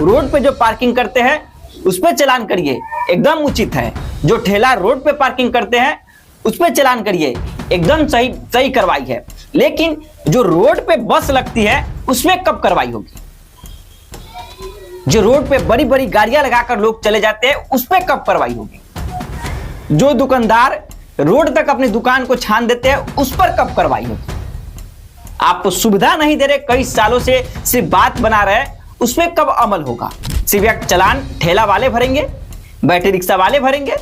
Road पे जो parking करते हैं उस पे चालान करिए, एकदम उचित है। जो ठेला रोड पे पार्किंग करते हैं उस पे चालान करिए, एकदम सही कार्रवाई है। लेकिन जो रोड पे बस लगती है उसमें कब कार्रवाई होगी? जो रोड पे बड़ी बड़ी गाड़ियां लगाकर लोग चले जाते हैं उस पे कब कार्रवाई होगी? जो दुकानदार रोड तक अपनी दुकान को छान देते हैं उस पर कब कार्रवाई होगी? आपको सुविधा नहीं दे रहे, कई सालों से सिर्फ बात बना रहे, उस पर कब अमल होगा? सिर्फ एक चालान ठेला वाले भरेंगे, बैटरी रिक्शा वाले भरेंगे,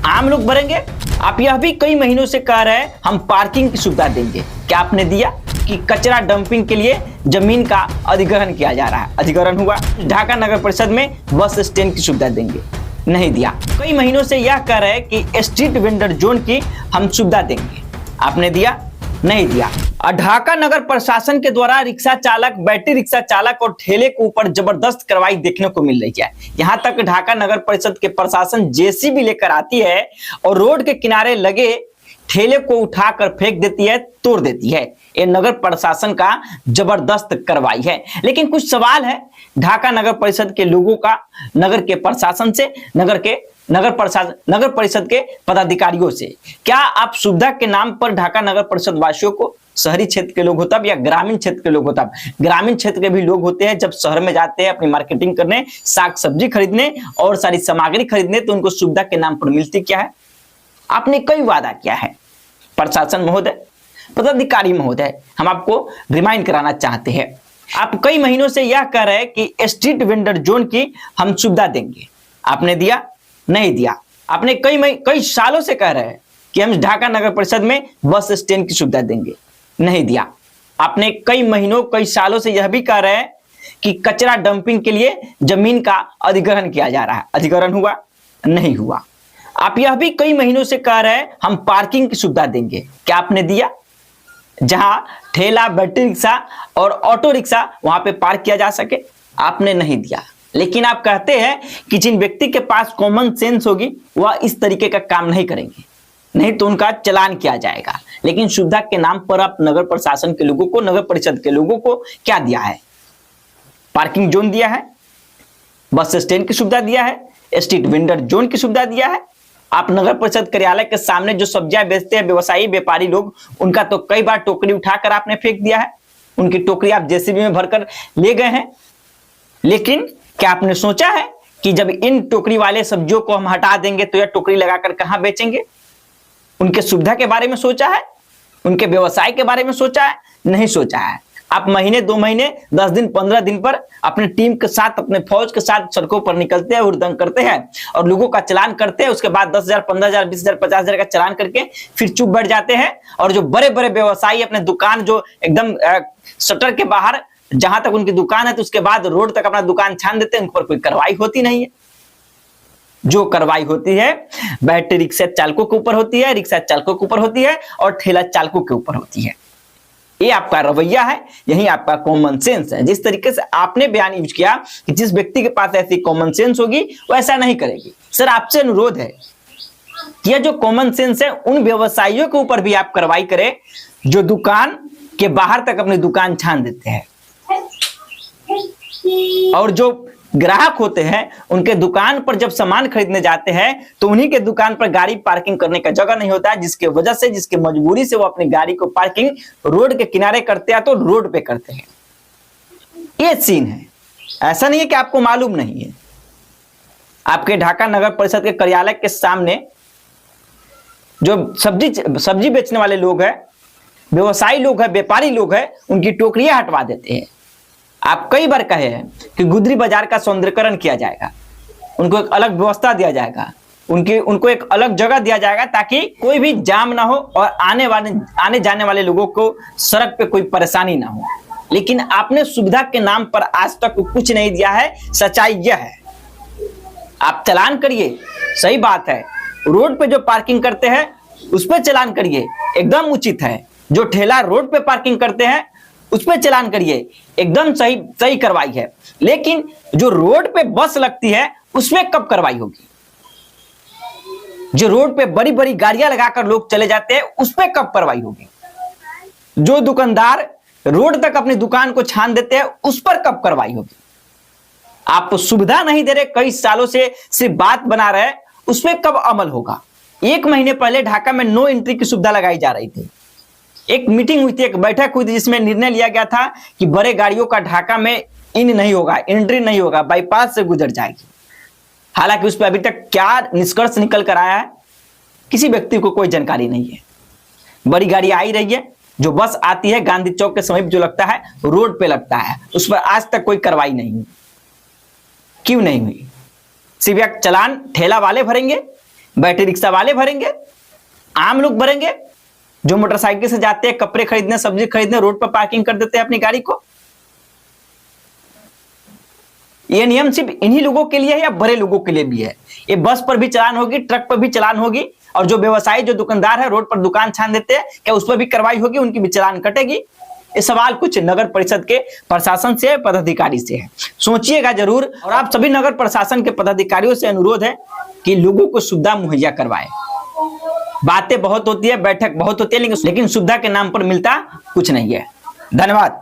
आम लोग भरेंगे? आप यह भी कई महीनों से कह रहे हैं हम पार्किंग की सुविधा देंगे, क्या आपने दिया? कि कचरा डंपिंग के लिए जमीन का अधिग्रहण किया जा रहा है, अधिग्रहण हुआ। ढाका नगर परिषद में बस स्टैंड की सुविधा देंगे, नहीं दिया। कई महीनों से यह कह रहे हैं कि स्ट्रीट वेंडर जोन की हम सुविधा देंगे, आपने दिया? नहीं दिया। ढाका नगर प्रशासन के द्वारा रिक्शा चालक, बैटरी रिक्शा चालक और ठेले के ऊपर जबरदस्त कार्रवाई देखने को मिल रही है। यहां तक ढाका नगर परिषद के प्रशासन जेसीबी लेकर आती है और रोड के किनारे लगे ठेले को उठाकर फेंक देती है, तोड़ देती है। ये नगर प्रशासन का जबरदस्त कार्रवाई है। लेकिन कुछ सवाल है ढाका नगर परिषद के लोगों का, नगर के प्रशासन से, नगर परिषद के पदाधिकारियों से। क्या आप सुविधा के नाम पर ढाका नगर परिषद वासियों को, शहरी क्षेत्र के लोग होता या ग्रामीण क्षेत्र के लोग होता, ग्रामीण क्षेत्र के भी लोग होते हैं, जब शहर में जाते हैं अपनी मार्केटिंग करने, साग सब्जी खरीदने और सारी सामग्री खरीदने, तो उनको सुविधा के नाम पर मिलती क्या है? आपने कई वादा किया है। प्रशासन महोदय, पदाधिकारी महोदय, हम आपको रिमाइंड कराना चाहते हैं। आप कई महीनों से यह कह रहे हैं कि स्ट्रीट वेंडर जोन की हम सुविधा देंगे, आपने दिया? नहीं दिया। आपने कई सालों से कह रहे हैं कि हम ढाका नगर परिषद में बस स्टैंड की सुविधा देंगे, नहीं दिया। आपने कई महीनों, कई सालों से यह भी कह रहे हैं कि कचरा डंपिंग के लिए जमीन का अधिग्रहण किया जा रहा है, अधिग्रहण हुआ? नहीं हुआ। आप यह भी कई महीनों से कह रहे हैं हम पार्किंग की सुविधा देंगे, क्या आपने दिया? जहां ठेला, बैटरी रिक्शा और ऑटो रिक्शा वहां पे पार्क किया जा सके, आपने नहीं दिया। लेकिन आप कहते हैं कि जिन व्यक्ति के पास कॉमन सेंस होगी वह इस तरीके का काम नहीं करेंगे, नहीं तो उनका चालान किया जाएगा। लेकिन सुविधा के नाम पर आप नगर प्रशासन के लोगों को, नगर परिषद के लोगों को क्या दिया है? पार्किंग जोन दिया है, बस स्टैंड की सुविधा दिया है, स्ट्रीट वेंडर जोन की सुविधा दिया है। आप नगर परिषद कार्यालय के सामने जो सब्जियां बेचते हैं व्यवसायी, व्यापारी लोग, उनका तो कई बार टोकरी उठाकर आपने फेंक दिया है, उनकी टोकरी आप जेसीबी में भरकर ले गए हैं। लेकिन क्या आपने सोचा है कि जब इन टोकरी वाले सब्जियों को हम हटा देंगे तो यह टोकरी लगाकर कहां बेचेंगे? उनके सुविधा के बारे में सोचा है? उनके व्यवसाय के बारे में सोचा है? नहीं सोचा है। आप महीने, 2 महीने, 10 दिन, 15 दिन पर अपने टीम के साथ, अपने फौज के साथ सड़कों पर निकलते हैं, हुड़दंग करते हैं और लोगों का चालान करते हैं। उसके बाद 10,000, 15,000, 20,000, 50,000 का चालान करके फिर चुप बैठ जाते हैं। और जो बड़े बड़े व्यवसायी अपने दुकान, जो एकदम शटर के बाहर जहां तक उनकी दुकान है, तो उसके बाद रोड तक अपना दुकान छान देते हैं, उन पर कोई कार्रवाई होती नहीं है। जो कार्रवाई होती है बैटरी रिक्शा चालकों के ऊपर होती है, रिक्शा चालकों के ऊपर होती है और ठेला चालकों के ऊपर होती है। ये आपका रवैया है, यही आपका कॉमन सेंस है। जिस तरीके से आपने बयान यूज किया कि जिस व्यक्ति के पास ऐसी कॉमन सेंस होगी वो ऐसा नहीं करेगी। सर, आपसे अनुरोध है कि यह जो कॉमन सेंस है उन व्यवसायियों के ऊपर भी आप कार्रवाई करें जो दुकान के बाहर तक अपनी दुकान छान देते हैं, और जो ग्राहक होते हैं उनके दुकान पर जब सामान खरीदने जाते हैं तो उन्हीं के दुकान पर गाड़ी पार्किंग करने का जगह नहीं होता है, जिसके वजह से, जिसकी मजबूरी से वो अपनी गाड़ी को पार्किंग रोड के किनारे करते हैं, तो रोड पे करते हैं। ये सीन है। ऐसा नहीं है कि आपको मालूम नहीं है। आपके ढाका नगर परिषद के कार्यालय के सामने जो सब्जी बेचने वाले लोग हैं, व्यवसायी लोग हैं, व्यापारी लोग हैं, उनकी टोकरियां हटवा देते हैं। आप कई बार कहे हैं कि गुदरी बाजार का सौंदर्यकरण किया जाएगा, उनको एक अलग व्यवस्था दिया जाएगा, उनको एक अलग जगह दिया जाएगा ताकि कोई भी जाम ना हो और आने जाने वाले लोगों को सड़क पे कोई परेशानी ना हो। लेकिन आपने सुविधा के नाम पर आज तक कुछ नहीं दिया है। सच्चाई यह है। आप चालान करिए, सही बात है, रोड पे जो पार्किंग करते हैं उस पर चालान करिए, एकदम उचित है। जो ठेला रोड पे पार्किंग करते हैं उस पर चालान करिए, एकदम सही कार्रवाई है। लेकिन जो रोड पे बस लगती है उसमें कब कार्रवाई होगी? जो रोड पे बड़ी बड़ी गाड़ियां लगाकर लोग चले जाते हैं उस पर कब कार्रवाई होगी? जो दुकानदार रोड तक अपनी दुकान को छान देते हैं उस पर कब कार्रवाई होगी? आप सुविधा नहीं दे रहे, कई सालों से सिर्फ बात बना रहे, उसमें कब अमल होगा? 1 महीने पहले ढाका में नो एंट्री की सुविधा लगाई जा रही थी। एक मीटिंग हुई थी, एक बैठक हुई थी, जिसमें निर्णय लिया गया था कि बड़े गाड़ियों का ढाका में इन नहीं होगा, एंट्री नहीं होगा, बाईपास से गुजर जाएगी। हालांकि उस पर अभी तक क्या निष्कर्ष निकल कर आया है, किसी व्यक्ति को कोई जानकारी नहीं है। बड़ी गाड़ी आई रही है, जो बस आती है गांधी चौक के समीप जो लगता है, रोड पे लगता है, उस पर आज तक कोई कार्रवाई नहीं हुई। क्यों नहीं हुई? सिर्फ एक चालान ठेला वाले भरेंगे, बैटरी रिक्शा वाले भरेंगे, आम लोग भरेंगे, जो मोटरसाइकिल से जाते हैं कपड़े खरीदने, सब्जी खरीदने, रोड पर पार्किंग कर देते हैं अपनी गाड़ी को। ये नियम सिर्फ इन्हीं लोगों के लिए है या बड़े लोगों के लिए भी है? ये बस पर भी चालान होगी, ट्रक पर भी चालान होगी, और जो व्यवसायी, जो दुकानदार है, रोड पर दुकान छान देते हैं, क्या उस पर भी कार्रवाई होगी? उनकी भी चालान कटेगी? ये सवाल कुछ नगर परिषद के प्रशासन से, पदाधिकारी से है। सोचिएगा जरूर। और आप सभी नगर प्रशासन के पदाधिकारियों से अनुरोध है कि लोगों को सुविधा मुहैया करवाए। बातें बहुत होती है, बैठक बहुत होती है, लेकिन सुविधा के नाम पर मिलता कुछ नहीं है। धन्यवाद।